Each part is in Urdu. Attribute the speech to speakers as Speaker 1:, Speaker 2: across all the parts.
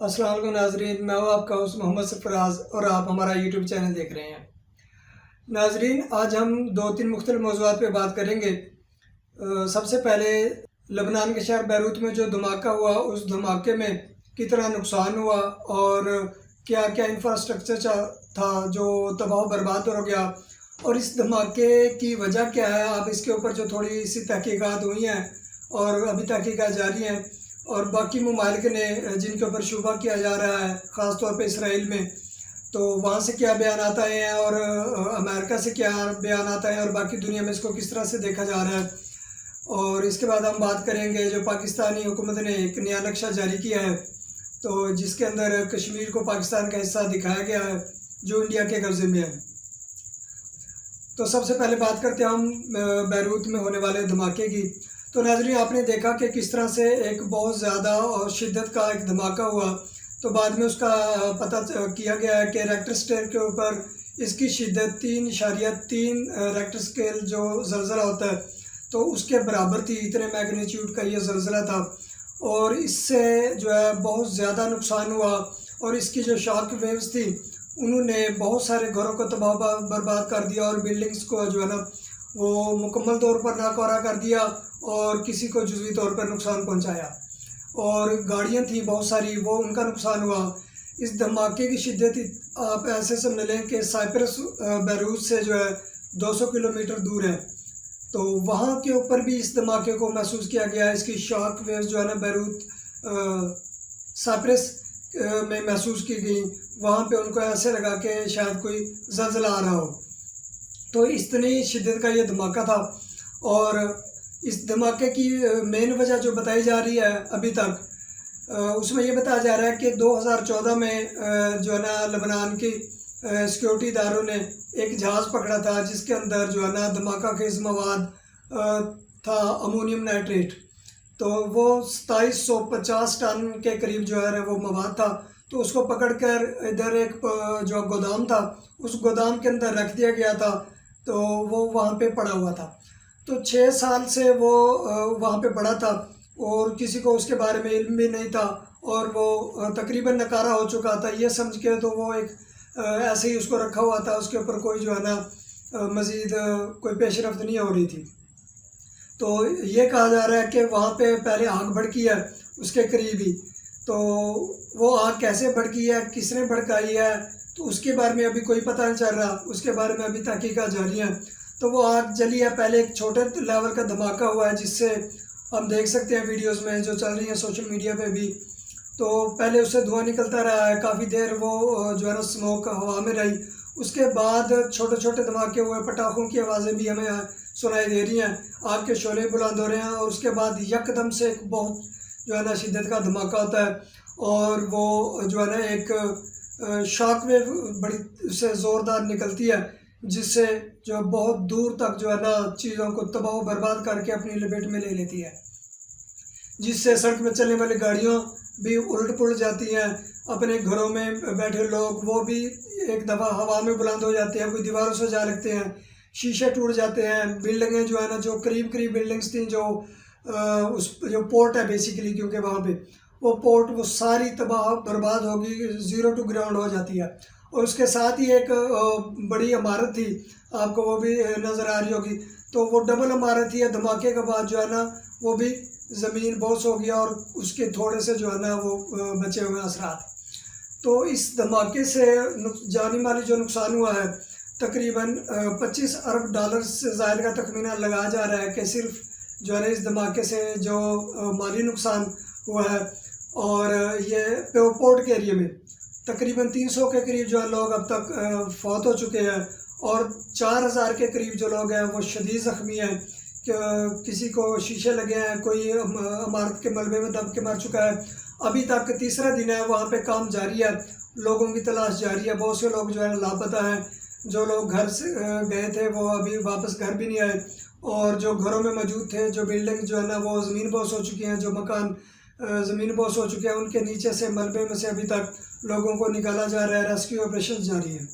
Speaker 1: السلام علیکم ناظرین، میں ہوں آپ کا ہوسٹ محمد سرفراز اور آپ ہمارا یوٹیوب چینل دیکھ رہے ہیں۔ ناظرین، آج ہم 2-3 مختلف موضوعات پہ بات کریں گے۔ سب سے پہلے لبنان کے شہر بیروت میں جو دھماکہ ہوا، اس دھماکے میں کتنا نقصان ہوا اور کیا کیا انفراسٹرکچر تھا جو تباہ و برباد ہو گیا، اور اس دھماکے کی وجہ کیا ہے۔ اب اس کے اوپر جو تھوڑی سی تحقیقات ہوئی ہیں اور ابھی تحقیقات جاری ہیں، اور باقی ممالک نے جن کے اوپر شبہ کیا جا رہا ہے، خاص طور پہ اسرائیل میں، تو وہاں سے کیا بیانات آئے ہیں اور امریکہ سے کیا بیانات آئے ہیں اور باقی دنیا میں اس کو کس طرح سے دیکھا جا رہا ہے۔ اور اس کے بعد ہم بات کریں گے جو پاکستانی حکومت نے ایک نیا نقشہ جاری کیا ہے، تو جس کے اندر کشمیر کو پاکستان کا حصہ دکھایا گیا ہے جو انڈیا کے قبضے میں ہے۔ تو سب سے پہلے بات کرتے ہیں ہم بیروت میں ہونے والے دھماکے کی۔ تو ناظرین، آپ نے دیکھا کہ کس طرح سے ایک بہت زیادہ اور شدت کا ایک دھماکہ ہوا، تو بعد میں اس کا پتہ کیا گیا ہے کہ ریکٹر اسکیل کے اوپر اس کی شدت 3.3 ریکٹر اسکیل جو زلزلہ ہوتا ہے تو اس کے برابر تھی۔ اتنے میگنیچیوڈ کا یہ زلزلہ تھا اور اس سے جو ہے بہت زیادہ نقصان ہوا، اور اس کی جو شاک ویوز تھی انہوں نے بہت سارے گھروں کو تباہ برباد کر دیا، اور بلڈنگز کو جو ہے نا وہ مکمل طور پر ناکارہ کر دیا اور کسی کو جزوی طور پر نقصان پہنچایا، اور گاڑیاں تھیں بہت ساری، وہ ان کا نقصان ہوا۔ اس دھماکے کی شدت آپ ایسے سمجھ لیں کہ سائپرس بیروت سے جو ہے 200 کلومیٹر دور ہے، تو وہاں کے اوپر بھی اس دھماکے کو محسوس کیا گیا۔ اس کی شاک ویوز جو ہے نا بیروت سائپرس میں محسوس کی گئی، وہاں پہ ان کو ایسے لگا کہ شاید کوئی زلزلہ آ رہا ہو۔ تو اتنی شدت کا یہ دھماکہ تھا، اور اس دھماکے کی مین وجہ جو بتائی جا رہی ہے ابھی تک، اس میں یہ بتایا جا رہا ہے کہ 2014 میں جو ہے نا لبنان کی سیکیورٹی اداروں نے ایک جہاز پکڑا تھا جس کے اندر جو ہے نا دھماکہ خیز مواد تھا، امونیم نائٹریٹ، تو وہ 2750 ٹن کے قریب جو ہے وہ مواد تھا۔ تو اس کو پکڑ کر ادھر ایک جو گودام تھا اس گودام کے اندر رکھ دیا گیا تھا، تو وہ وہاں پہ پڑا ہوا تھا۔ تو 6 سال سے وہ وہاں پہ پڑا تھا اور کسی کو اس کے بارے میں علم بھی نہیں تھا، اور وہ تقریباً نکارہ ہو چکا تھا یہ سمجھ کے، تو وہ ایک ایسے ہی اس کو رکھا ہوا تھا، اس کے اوپر کوئی جو ہے نا مزید کوئی پیش رفت نہیں ہو رہی تھی۔ تو یہ کہا جا رہا ہے کہ وہاں پہ پہلے آگ بھڑکی ہے اس کے قریب ہی، تو وہ آگ کیسے بھڑکی ہے، کس نے بھڑکائی ہے، تو اس کے بارے میں ابھی کوئی پتہ نہیں چل رہا، اس کے بارے میں ابھی تحقیقات جاری ہیں۔ تو وہ آگ جلی ہے، پہلے ایک چھوٹے لیول کا دھماکہ ہوا ہے جس سے ہم دیکھ سکتے ہیں ویڈیوز میں جو چل رہی ہیں سوشل میڈیا پہ بھی، تو پہلے اس سے دھواں نکلتا رہا ہے کافی دیر، وہ جو ہے نا اسموک ہوا میں رہی، اس کے بعد چھوٹے چھوٹے دھماکے ہوئے، پٹاخوں کی آوازیں بھی ہمیں سنائی دے رہی ہیں، آگ کے شعلے بلند ہو رہے ہیں، اور اس کے بعد یکدم سے ایک بہت جو ہے نا شدت کا دھماکہ ہوتا ہے، اور وہ جو ہے نا ایک شاک ویو بڑی سے زوردار نکلتی ہے جس سے جو بہت دور تک جو ہے نا چیزوں کو تباہ و برباد کر کے اپنی لپیٹ میں لے لیتی ہے، جس سے سڑک میں چلنے والی گاڑیوں بھی الٹ پلٹ جاتی ہیں، اپنے گھروں میں بیٹھے لوگ وہ بھی ایک دفعہ ہوا میں بلند ہو جاتے ہیں، کوئی دیواروں سے جا لگتے ہیں، شیشے ٹوٹ جاتے ہیں، بلڈنگیں جو ہے نا جو قریب بلڈنگز تھیں جو اس جو پورٹ ہے بیسیکلی، کیونکہ وہاں پہ وہ پورٹ وہ ساری تباہ برباد ہوگی، زیرو ٹو گراؤنڈ ہو جاتی ہے۔ اور اس کے ساتھ ہی ایک بڑی عمارت تھی، آپ کو وہ بھی نظر آ رہی ہوگی، تو وہ ڈبل عمارت تھی، دھماکے کے بعد جو ہے نا وہ بھی زمین بوس ہو گیا، اور اس کے تھوڑے سے جو ہے نا وہ بچے ہوئے اثرات۔ تو اس دھماکے سے جانی مالی جو نقصان ہوا ہے تقریباً 25 ارب ڈالر سے زائد کا تخمینہ لگایا جا رہا ہے کہ صرف جو ہے نا اس دھماکے سے جو مالی نقصان ہوا ہے، اور یہ پورٹ کے ایریے میں تقریباً 300 کے قریب جو ہے لوگ اب تک فوت ہو چکے ہیں، اور 4000 کے قریب جو لوگ ہیں وہ شدید زخمی ہیں، کہ کسی کو شیشے لگے ہیں، کوئی عمارت کے ملبے میں دب کے مر چکا ہے۔ ابھی تک تیسرا دن ہے، وہاں پہ کام جاری ہے، لوگوں کی تلاش جاری ہے، بہت سے لوگ جو ہے لاپتہ ہیں، جو لوگ گھر سے گئے تھے وہ ابھی واپس گھر بھی نہیں آئے، اور جو گھروں میں موجود تھے، جو بلڈنگ جو ہے نا وہ زمین بوس ہو چکی ہیں، جو مکان زمین بوس ہو چکے ہیں، ان کے نیچے سے ملبے میں سے ابھی تک لوگوں کو نکالا جا رہا ہے، ریسکیو آپریشن جاری ہیں۔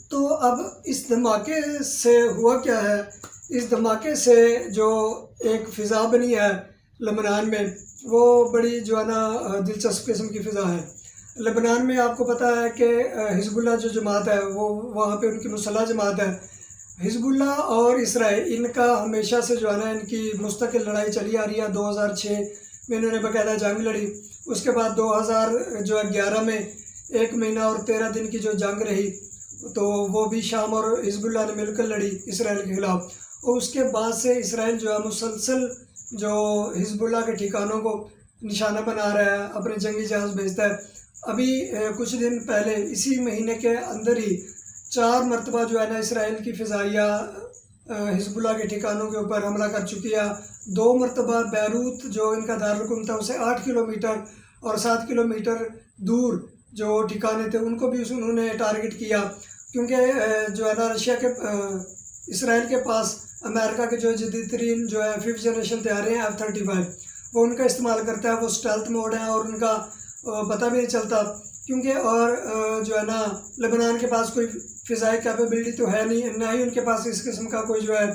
Speaker 1: تو اب اس دھماکے سے ہوا کیا ہے، اس دھماکے سے جو ایک فضا بنی ہے لبنان میں، وہ بڑی جو ہے نا دلچسپ قسم کی فضا ہے۔ لبنان میں آپ کو پتہ ہے کہ حزب اللہ جو جماعت ہے وہ وہاں پہ ان کی مسلح جماعت ہے. حزب اللہ اور اسرائیل ان کا ہمیشہ سے جو ہے نا ان کی مستقل لڑائی چلی آ رہی ہے. 2006 میں انہوں نے باقاعدہ جنگ لڑی. اس کے بعد 2011 میں 1 مہینہ اور 13 دن کی جو جنگ رہی تو وہ بھی شام اور حزب اللہ نے مل کر لڑی اسرائیل کے خلاف. اور اس کے بعد سے اسرائیل جو ہے مسلسل جو حزب اللہ کے ٹھکانوں کو نشانہ بنا رہا ہے، اپنے جنگی جہاز بھیجتا ہے. ابھی کچھ دن پہلے اسی مہینے کے اندر ہی 4 مرتبہ جو ہے نا اسرائیل کی فضائیہ حزب اللہ کے ٹھکانوں کے اوپر حملہ کر چکی ہے. 2 مرتبہ بیروت جو ان کا دارالحکومت تھا اسے 8 کلومیٹر اور 7 کلومیٹر دور جو ٹھکانے تھے ان کو بھی انہوں نے ٹارگٹ کیا، کیونکہ جو ہے نا رشیا کے اسرائیل کے پاس امریکہ کے جو جدید ترین جو ہے 5th جنریشن طیارے ہیں F-35 وہ ان کا استعمال کرتا ہے. وہ اسٹیلتھ موڈ ہے اور ان کا پتہ بھی نہیں چلتا، کیونکہ اور جو ہے نا لبنان کے پاس کوئی فضائی کیپیبلٹی تو ہے نہیں، نہ ہی ان کے پاس اس قسم کا کوئی جو ہے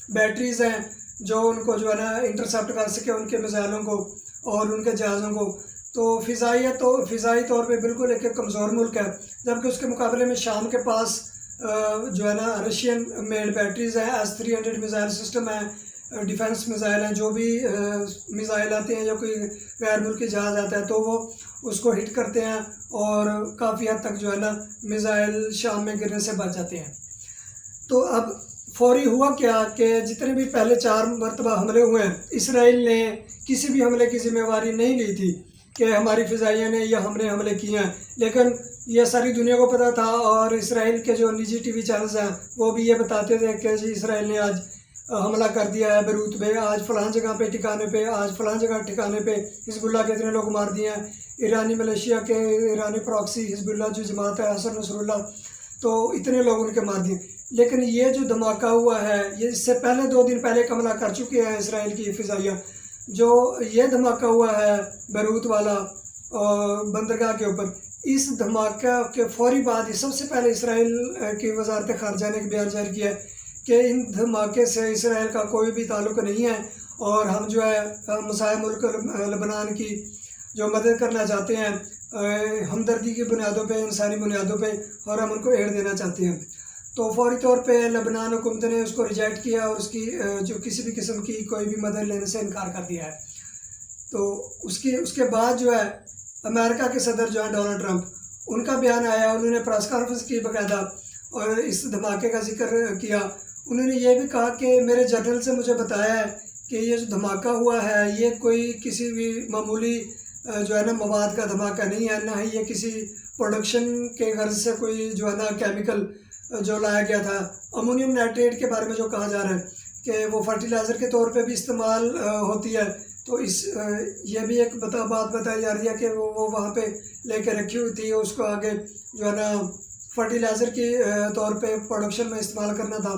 Speaker 1: بیٹریز ہیں جو ان کو جو ہے نا انٹرسیپٹ کر سکے ان کے میزائلوں کو اور ان کے جہازوں کو. تو فضائی طور پہ بالکل ایک کمزور ملک ہے، جبکہ اس کے مقابلے میں شام کے پاس جو ہے نا رشین میڈ بیٹریز ہیں. S-300 میزائل سسٹم ہے، ڈیفنس میزائل ہیں. جو بھی میزائل آتے ہیں یا کوئی غیر ملکی جہاز آتا ہے تو وہ اس کو ہٹ کرتے ہیں اور کافی حد تک جو ہے نا میزائل شام میں گرنے سے بچ جاتے ہیں. تو اب فوری ہوا کیا کہ جتنے بھی پہلے 4 مرتبہ حملے ہوئے ہیں اسرائیل نے کسی بھی حملے کی ذمہ داری نہیں لی تھی کہ ہماری فضائیہ نے یا ہم نے حملے کیے ہیں، لیکن یہ ساری دنیا کو پتہ تھا. اور اسرائیل کے جو نجی ٹی وی چینلز ہیں وہ بھی یہ بتاتے تھے کہ جی اسرائیل نے آج حملہ کر دیا ہے بیروت پہ، آج فلاں جگہ پہ ٹھکانے پہ، آج فلاں جگہ ٹھکانے پہ حزب اللہ کے اتنے لوگ مار دیے ہیں. ایرانی ملیشیا کے ایرانی پراکسی حزب اللہ جو جماعت ہے حسن نصر اللہ، تو اتنے لوگ ان کے مار دیے. لیکن یہ جو دھماکہ ہوا ہے یہ اس سے پہلے 2 دن پہلے حملہ کر چکے ہیں اسرائیل کی فضائیہ. جو یہ دھماکہ ہوا ہے بیروت والا بندرگاہ کے اوپر، اس دھماکہ کے فوری بعد سب سے پہلے اسرائیل کی وزارت خارجہ نے ایک بیان جاری کیا ہے کہ ان دھماکے سے اسرائیل کا کوئی بھی تعلق نہیں ہے اور ہم جو ہے مسائل ملک لبنان کی جو مدد کرنا چاہتے ہیں ہمدردی کی بنیادوں پہ، انسانی بنیادوں پہ، اور ہم ان کو ایڈ دینا چاہتے ہیں. تو فوری طور پہ لبنان حکومت نے اس کو ریجیکٹ کیا اور اس کی جو کسی بھی قسم کی کوئی بھی مدد لینے سے انکار کر دیا ہے. تو اس کے بعد جو ہے امریکہ کے صدر جو ہیں ڈونلڈ ٹرمپ، ان کا بیان آیا. انہوں نے پریس کانفرنس کی باقاعدہ اور اس دھماکے کا ذکر کیا. انہوں نے یہ بھی کہا کہ میرے جنرل سے مجھے بتایا ہے کہ یہ جو دھماکہ ہوا ہے یہ کوئی کسی بھی معمولی جو ہے نا مواد کا دھماکہ نہیں ہے، نہ ہی یہ کسی پروڈکشن کے غرض سے کوئی جو ہے نا کیمیکل جو لایا گیا تھا. امونیم نائٹریٹ کے بارے میں جو کہا جا رہا ہے کہ وہ فرٹیلائزر کے طور پہ بھی استعمال ہوتی ہے، تو یہ بھی ایک بات بتائی جا رہی ہے کہ وہ وہاں پہ لے کے رکھی ہوئی تھی، اس کو آگے جو ہے نا فرٹیلائزر کے طور پہ پروڈکشن میں استعمال کرنا تھا.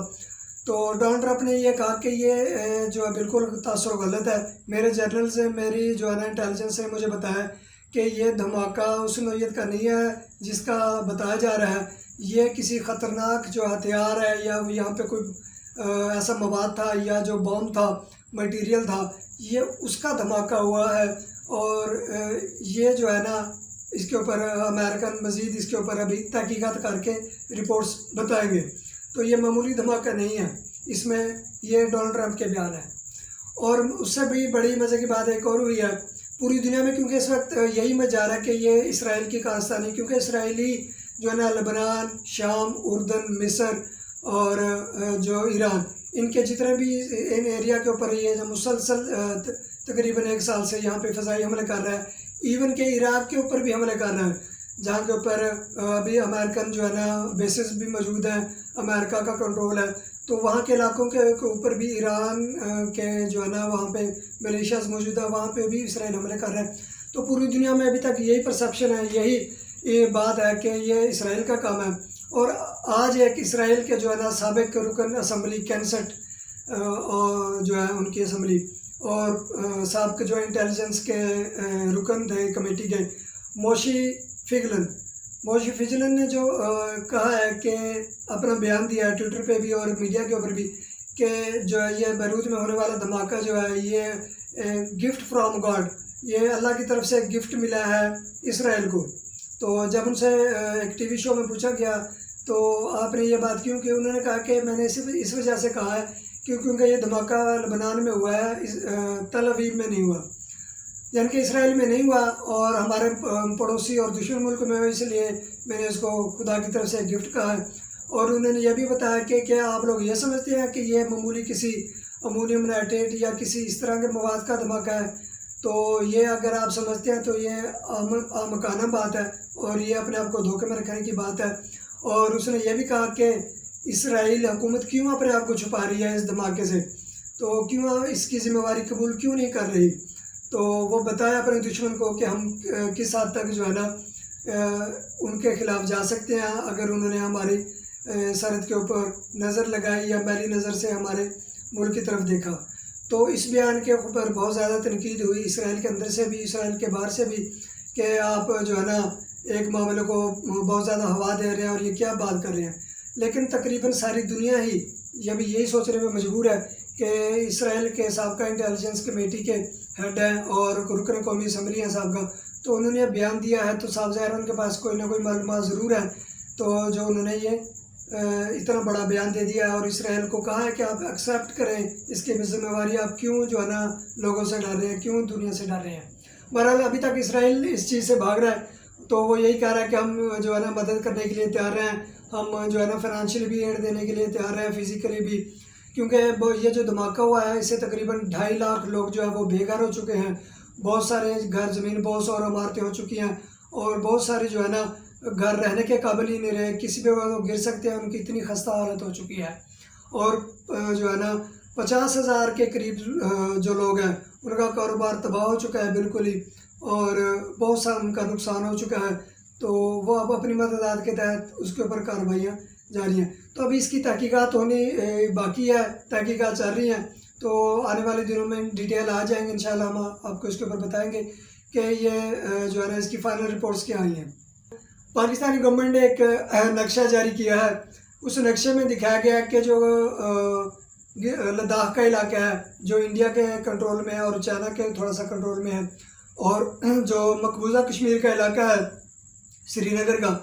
Speaker 1: تو ڈونلڈ ٹرمپ نے یہ کہا کہ یہ جو ہے بالکل تاثر غلط ہے. میرے جنرل سے، میری جو ہے نا انٹیلیجنس سے مجھے بتایا کہ یہ دھماکہ اس نوعیت کا نہیں ہے جس کا بتایا جا رہا ہے. یہ کسی خطرناک جو ہتھیار ہے یا یہاں پہ کوئی ایسا مواد تھا یا جو بم تھا، مٹیریل تھا، یہ اس کا دھماکہ ہوا ہے. اور یہ جو ہے نا اس کے اوپر امریکن مزید اس کے اوپر ابھی تحقیقات کر کے رپورٹس بتائیں گے. تو یہ معمولی دھماکہ نہیں ہے، اس میں یہ ڈونلڈ ٹرمپ کے بیان ہے. اور اس سے بھی بڑی مزے کی بات ایک اور ہوئی ہے پوری دنیا میں، کیونکہ اس وقت یہی میں جا رہا ہے کہ یہ اسرائیل کی کارستانی، کیونکہ اسرائیلی جو ہے نا لبنان، شام، اردن، مصر اور جو ایران، ان کے جتنے بھی ان ایریا کے اوپر یہ جو مسلسل تقریباً 1 سال سے یہاں پہ فضائی حملے کر رہا ہے. ایون کہ عراق کے اوپر بھی حملے کر رہا ہے، جہاں کے اوپر ابھی امریکن جو ہے نا بیسز بھی موجود ہیں، امریکہ کا کنٹرول ہے. تو وہاں کے علاقوں کے اوپر بھی ایران کے جو ہے نا وہاں پہ ملیشیاز موجود ہے، وہاں پہ بھی اسرائیل حملے کر رہے ہیں. تو پوری دنیا میں ابھی تک یہی پرسیپشن ہے، یہی بات ہے کہ یہ اسرائیل کا کام ہے. اور آج ایک اسرائیل کے جو ہے نا سابق رکن اسمبلی کینسٹ جو ہے ان کی اسمبلی، اور سابق جو انٹیلیجنس کے رکن تھے کمیٹی کے، موشی فجلن نے جو کہا ہے کہ اپنا بیان دیا ہے ٹویٹر پہ بھی اور میڈیا کے اوپر بھی کہ جو ہے یہ بیروت میں ہونے والا دھماکہ جو ہے یہ گفٹ فرام گاڈ، یہ اللہ کی طرف سے گفٹ ملا ہے اسرائیل کو. تو جب ان سے ایک ٹی وی شو میں پوچھا گیا تو آپ نے یہ بات کیوں کی، انہوں نے کہا کہ میں نے اس وجہ سے کہا ہے کیونکہ یہ دھماکہ لبنان میں ہوا ہے، تل ابیب میں نہیں ہوا، یعنی کہ اسرائیل میں نہیں ہوا اور ہمارے پڑوسی اور دشمن ملک میں ہوا، اس لیے میں نے اس کو خدا کی طرف سے گفٹ کہا ہے۔ اور انہوں نے یہ بھی بتایا کہ کیا آپ لوگ یہ سمجھتے ہیں کہ یہ معمولی کسی امونیم نائٹریٹ یا کسی اس طرح کے مواد کا دھماکہ ہے؟ تو یہ اگر آپ سمجھتے ہیں تو یہ آمکانہ بات ہے اور یہ اپنے آپ کو دھوکے میں رکھنے کی بات ہے۔ اور اس نے یہ بھی کہا کہ اسرائیل حکومت کیوں اپنے آپ کو چھپا رہی ہے اس دھماکے سے، تو کیوں اس کی ذمہ داری قبول کیوں نہیں کر رہی؟ تو وہ بتایا اپنے دشمن کو کہ ہم کس حد تک جو ہے نا ان کے خلاف جا سکتے ہیں اگر انہوں نے ہماری سرحد کے اوپر نظر لگائی یا میلی نظر سے ہمارے ملک کی طرف دیکھا۔ تو اس بیان کے اوپر بہت زیادہ تنقید ہوئی اسرائیل کے اندر سے بھی، اسرائیل کے باہر سے بھی، کہ آپ جو ہے نا ایک معاملے کو بہت زیادہ ہوا دے رہے ہیں اور یہ کیا بات کر رہے ہیں۔ لیکن تقریباً ساری دنیا ہی اب یہی سوچنے میں مجبور ہے کہ اسرائیل کے سابقہ انٹیلیجنس کمیٹی کے ہیڈ ہیں اور رکن قومی اسمبلی ہیں سابقہ، تو انہوں نے بیان دیا ہے تو صاف ظاہر ان کے پاس کوئی نہ کوئی معلومات ضرور ہے، تو جو انہوں نے یہ اتنا بڑا بیان دے دیا ہے اور اسرائیل کو کہا ہے کہ آپ ایکسیپٹ کریں اس کی ذمہ داری، آپ کیوں جو ہے نا لوگوں سے ڈر رہے ہیں، کیوں دنیا سے ڈر رہے ہیں۔ بہرحال ابھی تک اسرائیل اس چیز سے بھاگ رہا ہے، تو وہ یہی کہہ رہا ہے کہ ہم جو ہے نا مدد کرنے کے لیے تیار ہیں، ہم جو ہے نا فائنینشلی بھی ایڈ دینے کے لیے تیار ہیں، فزیکلی بھی، کیونکہ یہ جو دھماکہ ہوا ہے اس سے تقریباً 2.5 لاکھ لوگ جو ہے وہ بے گھر ہو چکے ہیں، بہت سارے گھر زمین بوس اور عمارتیں ہو چکی ہیں، اور بہت سارے جو ہے نا گھر رہنے کے قابل ہی نہیں رہے، کسی پہ وہ گر سکتے ہیں، ان کی اتنی خستہ حالت ہو چکی ہے۔ اور جو ہے نا 50,000 کے قریب جو لوگ ہیں ان کا کاروبار تباہ ہو چکا ہے بالکل ہی، اور بہت سا ان کا نقصان ہو چکا ہے، تو وہ اب اپنی مدد کے تحت اس کے اوپر کارروائیاں جاری ہیں۔ تو ابھی اس کی تحقیقات ہونی باقی ہے، تحقیقات چل رہی ہیں، تو آنے والے دنوں میں ڈیٹیل آ جائیں گے، انشاءاللہ ہم آپ کو اس کے اوپر بتائیں گے کہ یہ جو ہے نا اس کی فائنل رپورٹس کیا آئی ہیں۔ پاکستانی گورنمنٹ نے ایک نقشہ جاری کیا ہے، اس نقشے میں دکھایا گیا کہ جو لداخ کا علاقہ ہے جو انڈیا کے کنٹرول میں ہے اور چائنا کے تھوڑا سا کنٹرول میں ہے، اور جو مقبوضہ کشمیر کا علاقہ ہے سری نگر کا،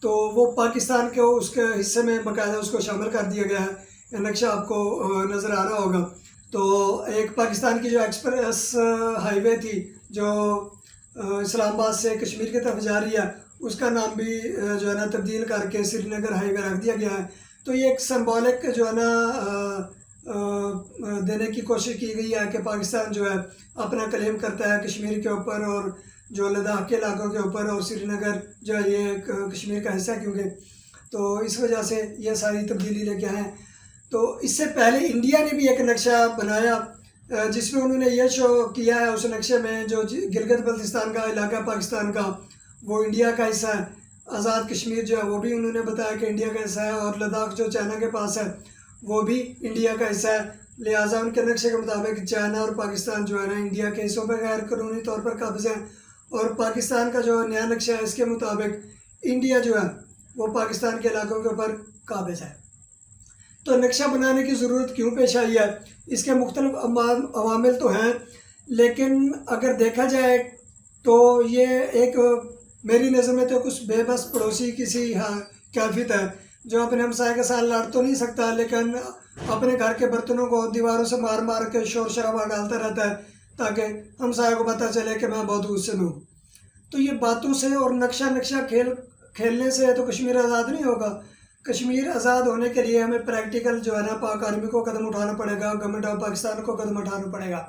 Speaker 1: تو وہ پاکستان کے اس کے حصے میں باقاعدہ اس کو شامل کر دیا گیا ہے۔ یہ نقشہ آپ کو نظر آ رہا ہوگا۔ تو ایک پاکستان کی جو ایکسپریس ہائی وے تھی جو اسلام آباد سے کشمیر کی طرف جا رہی ہے، اس کا نام بھی جو ہے نا تبدیل کر کے سری نگر ہائی وے رکھ دیا گیا ہے۔ تو یہ ایک سمبولک جو ہے نا دینے کی کوشش کی گئی ہے کہ پاکستان جو ہے اپنا کلیم کرتا ہے کشمیر کے اوپر اور جو لداخ کے علاقوں کے اوپر، اور سری نگر جو ہے یہ کشمیر کا حصہ ہے کیونکہ، تو اس وجہ سے یہ ساری تبدیلی لے کے آئے ہیں۔ تو اس سے پہلے انڈیا نے بھی ایک نقشہ بنایا جس میں انہوں نے یہ شو کیا ہے، اس نقشے میں جو گلگت بلتستان کا علاقہ پاکستان کا وہ انڈیا کا حصہ ہے، آزاد کشمیر جو ہے وہ بھی انہوں نے بتایا کہ انڈیا کا حصہ ہے، اور لداخ جو چائنا کے پاس ہے وہ بھی انڈیا کا حصہ ہے، لہٰذا ان کے نقشے کے مطابق چائنا اور پاکستان جو ہے نا انڈیا کے حصوں پر غیر قانونی طور پر قابض ہیں، اور پاکستان کا جو نیا نقشہ ہے اس کے مطابق انڈیا جو ہے وہ پاکستان کے علاقوں کے اوپر قابض ہے۔ تو نقشہ بنانے کی ضرورت کیوں پیش آئی ہے؟ اس کے مختلف عوامل تو ہیں، لیکن اگر دیکھا جائے تو یہ ایک میری نظر میں تو کچھ بے بس پڑوسی کسی کیفیت ہے جو اپنے ہمسائے کے ساتھ لڑ تو نہیں سکتا، لیکن اپنے گھر کے برتنوں کو دیواروں سے مار مار کے شور شرابہ ڈالتا رہتا ہے تاکہ ہمسائے کو پتہ چلے کہ میں بہت غصے میں ہوں۔ تو یہ باتوں سے اور نقشہ کھیلنے سے تو کشمیر آزاد نہیں ہوگا۔ کشمیر آزاد ہونے کے لیے ہمیں پریکٹیکل جو ہے نا پاک آرمی کو قدم اٹھانا پڑے گا، گورنمنٹ آف پاکستان کو قدم اٹھانا پڑے گا،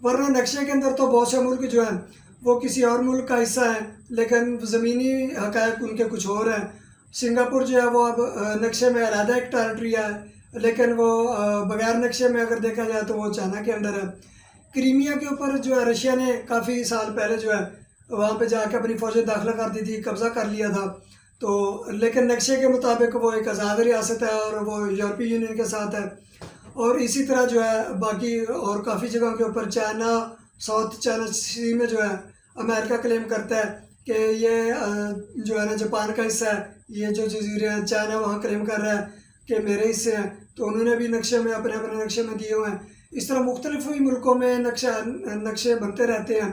Speaker 1: ورنہ نقشے کے اندر تو بہت سے ملک جو ہیں وہ کسی اور ملک کا حصہ ہیں لیکن زمینی حقائق ان کے کچھ اور ہیں۔ سنگاپور جو ہے وہ اب نقشے میں علیحدہ ایک ٹیریٹری ہے، لیکن وہ بغیر نقشے میں اگر دیکھا جائے تو وہ چائنا کے انڈر ہے۔ کریمیا کے اوپر جو ہے رشیا نے کافی سال پہلے جو ہے وہاں پہ جا کے اپنی فوجیں داخلہ کر دی تھی، قبضہ کر لیا تھا، تو لیکن نقشے کے مطابق وہ ایک آزاد ریاست ہے اور وہ یورپی یونین کے ساتھ ہے۔ اور اسی طرح جو ہے باقی اور کافی جگہوں کے اوپر چائنا ساؤتھ چائنا سی میں جو ہے امریکہ کلیم کرتا ہے کہ یہ جو ہے نا جاپان کا حصہ ہے، یہ جو جزیرے ہیں چائنا وہاں کلیم کر رہا ہے کہ میرے حصے ہیں، تو انہوں نے بھی نقشے میں اپنے نقشے میں دیے ہوئے ہیں۔ اس طرح مختلف ملکوں میں نقشے بنتے رہتے ہیں،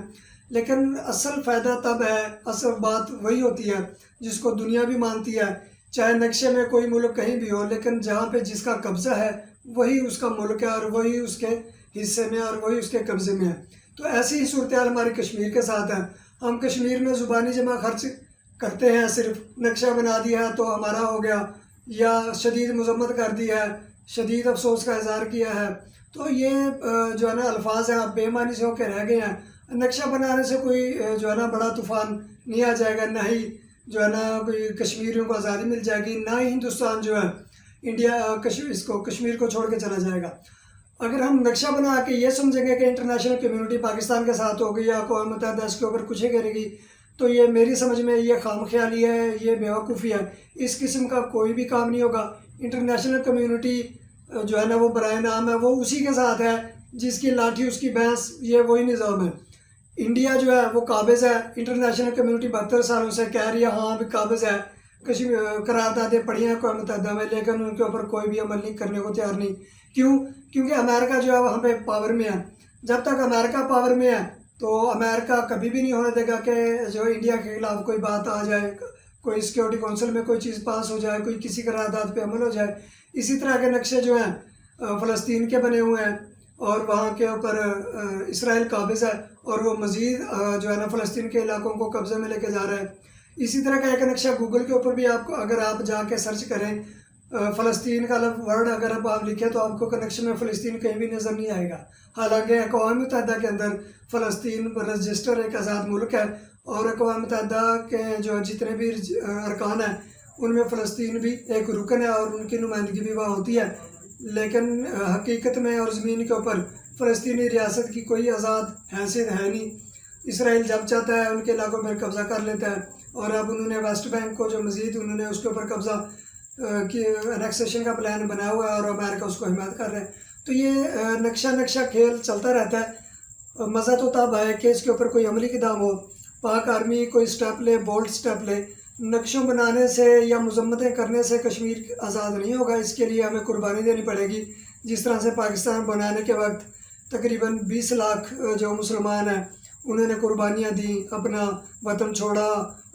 Speaker 1: لیکن اصل فائدہ تب ہے، اصل بات وہی ہوتی ہے جس کو دنیا بھی مانتی ہے، چاہے نقشے میں کوئی ملک کہیں بھی ہو، لیکن جہاں پہ جس کا قبضہ ہے وہی اس کا ملک ہے، اور وہی اس کے حصے میں، اور وہی اس کے قبضے میں ہے۔ تو ایسی ہی صورتحال ہماری کشمیر کے ساتھ ہے۔ ہم کشمیر میں زبانی جمع خرچ کرتے ہیں، صرف نقشہ بنا دیا ہے تو ہمارا ہو گیا، یا شدید مذمت کر دی ہے، شدید افسوس کا اظہار کیا ہے۔ تو یہ جو ہے نا الفاظ ہیں، آپ بے معنی سے ہو کے رہ گئے ہیں۔ نقشہ بنانے سے کوئی جو ہے نا بڑا طوفان نہیں آ جائے گا، نہ ہی جو ہے نا کوئی کشمیریوں کو آزادی مل جائے گی، نہ ہی ہندوستان جو ہے انڈیا کشمیر کو چھوڑ کے چلا جائے گا۔ اگر ہم نقشہ بنا کے یہ سمجھیں گے کہ انٹرنیشنل کمیونٹی پاکستان کے ساتھ ہوگی یا اقوام متحدہ اس کے اوپر کچھ ہی کرے گی، تو یہ میری سمجھ میں یہ خام خیالی ہے، یہ بیوقوفی ہے۔ اس قسم کا کوئی بھی کام نہیں ہوگا۔ انٹرنیشنل کمیونٹی جو ہے نا وہ برائے نام ہے، وہ اسی کے ساتھ ہے جس کی لاٹھی اس کی بھینس، یہ وہی نظام ہے۔ انڈیا جو ہے وہ قابض ہے، انٹرنیشنل کمیونٹی 72 سالوں سے کہہ رہی ہے ہاں بھی قابض ہے، قراردادیں پڑھی ہیں اقوام متحدہ میں، لیکن ان کے اوپر کوئی بھی عمل نہیں کرنے کو تیار نہیں۔ کیوں؟ کیونکہ امریکہ جو ہے وہاں پہ پاور میں ہے۔ جب تک امریکہ پاور میں ہے تو امریکہ کبھی بھی نہیں ہونے دے گا کہ جو انڈیا کے خلاف کوئی بات آ جائے، کوئی سیکیورٹی کونسل میں کوئی چیز پاس ہو جائے، کوئی کسی قرارداد پہ عمل ہو جائے۔ اسی طرح کے نقشے جو ہیں فلسطین کے بنے ہوئے ہیں، اور وہاں کے اوپر اسرائیل قابض ہے، اور وہ مزید جو ہے نا فلسطین کے علاقوں کو قبضے میں لے کے جا رہا ہے۔ اسی طرح کا ایک نقشہ گوگل کے اوپر بھی اگر آپ جا کے سرچ کریں فلسطین کا ورڈ اگر آپ لکھیں تو آپ کو کنیکشن میں فلسطین کہیں بھی نظر نہیں آئے گا، حالانکہ اقوام متحدہ کے اندر فلسطین رجسٹر ایک آزاد ملک ہے، اور اقوام متحدہ کے جو جتنے بھی ارکان ہیں ان میں فلسطین بھی ایک رکن ہے، اور ان کی نمائندگی بھی وہاں ہوتی ہے۔ لیکن حقیقت میں اور زمین کے اوپر فلسطینی ریاست کی کوئی آزاد حیثیت ہے نہیں۔ اسرائیل جب چاہتا ہے ان کے علاقوں پر قبضہ کر لیتا ہے، اور اب انہوں نے ویسٹ بینک کو جو مزید انہوں نے اس کے اوپر قبضہ کی انیکسیشن کا پلان بنایا ہوا ہے، اور امریکہ اس کو حمایت کر رہے ہیں۔ تو یہ نقشہ کھیل چلتا رہتا ہے۔ مزہ تو تب ہے کہ اس کے اوپر کوئی عملی اقدام ہو، پاک آرمی کوئی سٹیپ لے، بولڈ سٹیپ لے۔ نقشوں بنانے سے یا مذمتیں کرنے سے کشمیر آزاد نہیں ہوگا، اس کے لیے ہمیں قربانی دینی پڑے گی۔ جس طرح سے پاکستان بنانے کے وقت تقریباً 20 لاکھ جو مسلمان ہیں انہوں نے قربانیاں دیں، اپنا وطن چھوڑا،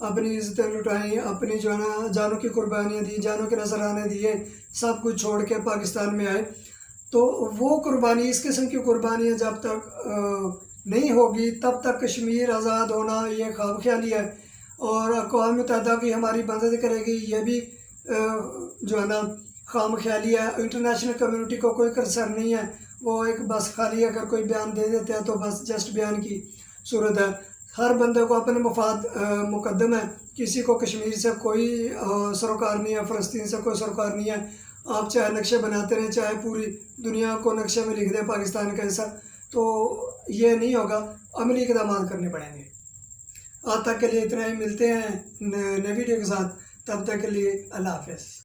Speaker 1: اپنی عزتیں لٹائیں، اپنی جو ہے نا جانوں کی قربانیاں دی، جانوں کے نذرانے دیے، سب کچھ چھوڑ کے پاکستان میں آئے۔ تو وہ قربانی، اس قسم کی قربانیاں جب تک نہیں ہوگی تب تک کشمیر آزاد ہونا یہ خواب خیالی ہے، اور اقوام متحدہ کی ہماری مدد کرے گی یہ بھی جو ہے نا خام خیالی ہے۔ انٹرنیشنل کمیونٹی کو کوئی کنسرن نہیں ہے، وہ ایک بس خالی اگر کوئی بیان دے دیتے ہیں تو بس جسٹ بیان کی صورت ہے۔ ہر بندے کو اپنے مفاد مقدم ہے، کسی کو کشمیر سے کوئی سروکار نہیں ہے، فلسطین سے کوئی سروکار نہیں ہے۔ آپ چاہے نقشے بناتے رہیں، چاہے پوری دنیا کو نقشے میں لکھ دیں پاکستان کا حصہ، تو یہ نہیں ہوگا، عملی اقدامات کرنے پڑیں گے۔ آج تک کے لیے اتنا ہی، ملتے ہیں نئے ویڈیو کے ساتھ، تب تک کے لیے اللہ حافظ۔